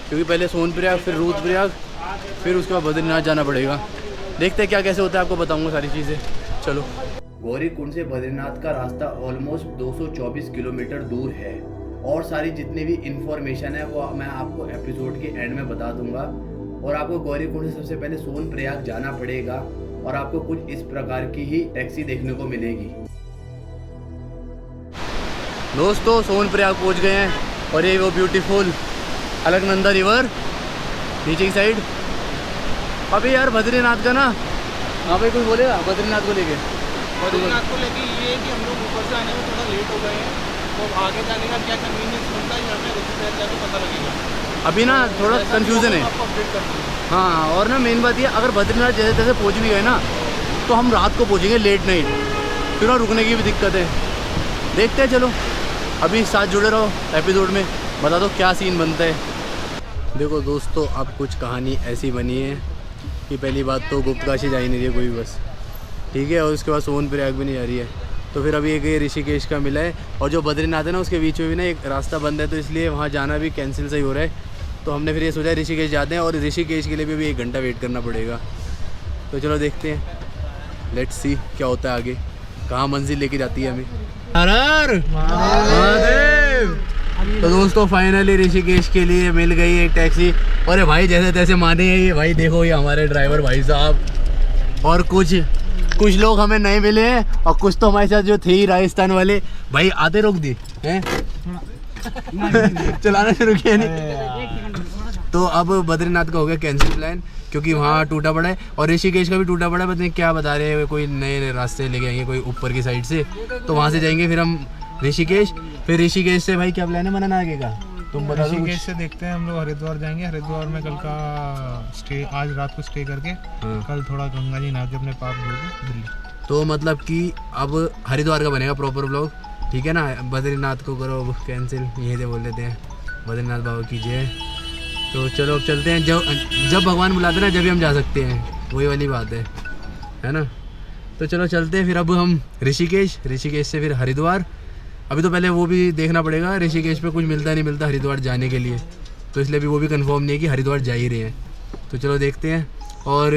क्योंकि पहले सोनप्रयाग, फिर रुद्रप्रयाग, फिर उसके बाद बद्रीनाथ जाना पड़ेगा। देखते हैं क्या कैसे होता है, आपको बताऊँगा सारी चीज़ें। चलो। गौरी कुंड से बद्रीनाथ का रास्ता ऑलमोस्ट 224 किलोमीटर दूर है, और सारी जितनी भी इंफॉर्मेशन है वो मैं आपको एपिसोड के एंड में बता दूंगा। और आपको गौरी कुंड से सबसे पहले सोनप्रयाग जाना पड़ेगा, और आपको कुछ इस प्रकार की ही टैक्सी देखने को मिलेगी। दोस्तों सोनप्रयाग पहुंच गए हैं, और ये वो ब्यूटीफुल अलकनंदा रिवर नीचे की साइड। अभी यार बद्रीनाथ का ना, हाँ भाई कुछ बोलेगा बद्रीनाथ को लेके? बद्रीनाथ को लेके ये कि हम लोग ऊपर से आने में थोड़ा लेट हो गए हैं, तो आगे जाने का क्या कन्वीनियंस मिलता है हमें ऋषिकेश जाके पता लगेगा। अभी ना थोड़ा कन्फ्यूज़न है। हाँ, और ना मेन बात ये, अगर बद्रीनाथ जैसे तैसे पहुँच भी गए ना तो हम रात को पहुँचेंगे, लेट नाइट, फिर वहाँ रुकने की भी दिक्कत है। देखते हैं, चलो अभी साथ जुड़े रहो, एपिसोड में बता दो क्या सीन बनता है। देखो दोस्तों, अब कुछ कहानी ऐसी बनी है कि पहली बात तो गुप्तकाशी जा ही नहीं रही है कोई बस, ठीक है, और उसके बाद सोनप्रयाग भी नहीं जा रही है। तो फिर अभी एक ऋषिकेश का मिला है, और जो बद्रीनाथ है ना उसके बीच में भी ना एक रास्ता बंद है, तो इसलिए वहाँ जाना भी कैंसिल सही हो रहा है। तो हमने फिर ये सोचा ऋषिकेश जाते हैं, और ऋषिकेश के लिए भी 1 घंटा वेट करना पड़ेगा। तो चलो देखते हैं, लेट्स सी क्या होता है आगे, कहाँ मंजिल लेके जाती है हमें। तो दोस्तों फाइनली ऋषिकेश के लिए मिल गई एक टैक्सी। अरे भाई जैसे तैसे माने हैं ये भाई, देखो ये हमारे ड्राइवर भाई साहब, और कुछ लोग हमें नए मिले हैं और कुछ तो हमारे साथ जो थे ही राजस्थान वाले। भाई आधे रोक दिए हैं चलाना शुरू किया नहीं। तो अब बद्रीनाथ का हो गया कैंसिल प्लान, क्योंकि वहाँ टूटा पड़ा है और ऋषिकेश का भी टूटा पड़ा है। पता नहीं क्या बता रहे हैं, कोई नए रास्ते लेके आएंगे कोई ऊपर की साइड से, तो वहाँ से जाएंगे फिर हम ऋषिकेश। फिर ऋषिकेश से भाई क्या प्लान है मनाना आगे का, तुम बता दो। ऋषिकेश से देखते हैं, हम लोग हरिद्वार जाएंगे। हरिद्वार में कल का स्टे, आज रात को स्टे करके कल थोड़ा गंगा जी नहा के अपने पाप धो के दिल्ली। तो मतलब कि अब हरिद्वार का बनेगा प्रॉपर ब्लॉग, ठीक है ना। बद्रीनाथ को करो अब कैंसिल, यही से बोल देते हैं बद्रीनाथ बाबा की जय। तो चलो अब चलते हैं, जब भगवान बुलाते हैं ना जब भी हम जा सकते हैं, वही वाली बात है ना। तो चलो चलते हैं फिर अब हम ऋषिकेश से फिर हरिद्वार। अभी तो पहले वो भी देखना पड़ेगा ऋषिकेश पे कुछ मिलता नहीं मिलता हरिद्वार जाने के लिए, तो इसलिए भी वो भी कंफर्म नहीं है कि हरिद्वार जा ही रहे हैं। तो चलो देखते हैं, और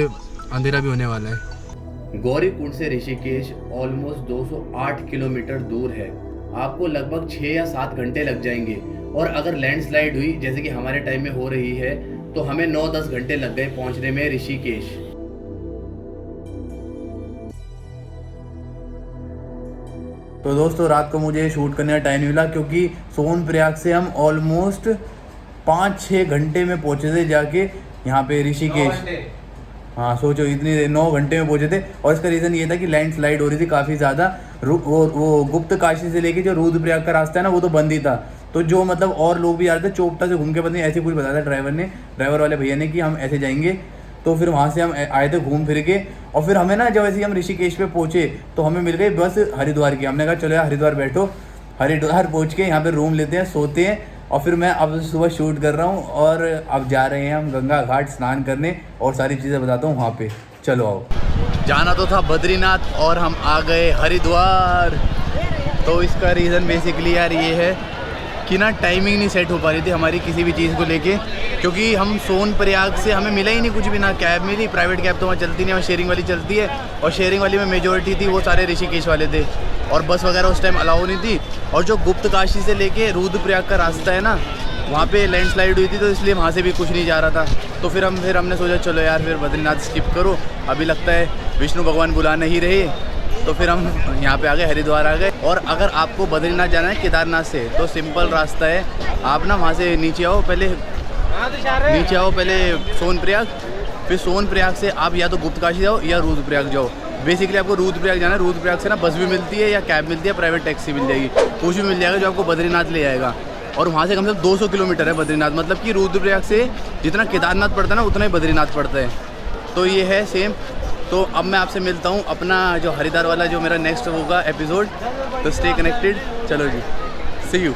अंधेरा भी होने वाला है। गौरीकुंड से ऋषिकेश ऑलमोस्ट 208 किलोमीटर दूर है। आपको लगभग 6 या 7 घंटे लग जाएंगे, और अगर लैंडस्लाइड हुई जैसे कि हमारे टाइम में हो रही है तो हमें 9-10 घंटे लग गए पहुंचने में ऋषिकेश। तो दोस्तों रात को मुझे शूट करने का टाइम नहीं मिला, क्योंकि सोनप्रयाग से हम ऑलमोस्ट 5-6 घंटे में पहुंचे थे जाके यहाँ पे ऋषिकेश। हाँ सोचो, इतनी 9 घंटे में पहुंचे थे। और इसका रीज़न ये था कि लैंडस्लाइड हो रही थी काफ़ी ज़्यादा। वो गुप्त काशी से लेके जो रुद्रप्रयाग का रास्ता है ना, वो तो बंद ही था। तो जो मतलब और लोग भी आ रहे थे चोपटा से घूम के, पता नहीं ऐसे कुछ बताया था ड्राइवर वाले भैया ने कि हम ऐसे जाएंगे। तो फिर वहाँ से हम आए थे घूम फिर के, और फिर हमें ना जब ऐसे हम ऋषिकेश पे पहुँचे तो हमें मिल गई बस हरिद्वार की। हमने कहा चलो यार हरिद्वार बैठो, हरिद्वार पहुँच के यहाँ पे रूम लेते हैं, सोते हैं। और फिर मैं अब सुबह शूट कर रहा हूँ, और अब जा रहे हैं हम गंगा घाट स्नान करने, और सारी चीज़ें बताता हूँ वहाँ पे। चलो आओ। जाना तो था बद्रीनाथ और हम आ गए हरिद्वार। तो इसका रीज़न बेसिकली यार ये है कि ना टाइमिंग नहीं सेट हो पा रही थी हमारी किसी भी चीज़ को लेके, क्योंकि हम सोनप्रयाग से हमें मिला ही नहीं कुछ भी, ना कैब मिली। प्राइवेट कैब तो वहाँ चलती नहीं, वहाँ शेयरिंग वाली चलती है, और शेयरिंग वाली में मेजोरिटी थी वो सारे ऋषिकेश वाले थे, और बस वगैरह उस टाइम अलाउ नहीं थी। और जो गुप्त काशी से लेके रुद्रप्रयाग का रास्ता है ना, वहाँ पे लैंडस्लाइड हुई थी, तो इसलिए वहाँ से भी कुछ नहीं जा रहा था। तो फिर हमने सोचा चलो यार फिर बद्रीनाथ स्किप करो, अभी लगता है विष्णु भगवान बुला नहीं रहे। तो फिर हम यहाँ पे आ गए, हरिद्वार आ गए। और अगर आपको बद्रीनाथ जाना है केदारनाथ से तो सिंपल रास्ता है, आप ना वहाँ से नीचे आओ पहले सोनप्रयाग, फिर सोनप्रयाग से आप या तो गुप्त काशी जाओ या रुद्रप्रयाग जाओ। बेसिकली आपको रुद्रप्रयाग जाना है, रुद्रप्रयाग से ना बस भी मिलती है या कैब मिलती है, प्राइवेट टैक्सी मिल जाएगी, कुछ भी मिल जाएगा जो आपको बद्रीनाथ ले जाएगा। और वहाँ से कम से कम 200 किलोमीटर है बद्रीनाथ, मतलब कि रुद्रप्रयाग से जितना केदारनाथ पड़ता है ना उतना ही बद्रीनाथ पड़ता है। तो ये है सेम। तो अब मैं आपसे मिलता हूँ अपना जो हरिद्वार वाला जो मेरा नेक्स्ट होगा एपिसोड, तो स्टे कनेक्टेड। चलो जी, सी यू।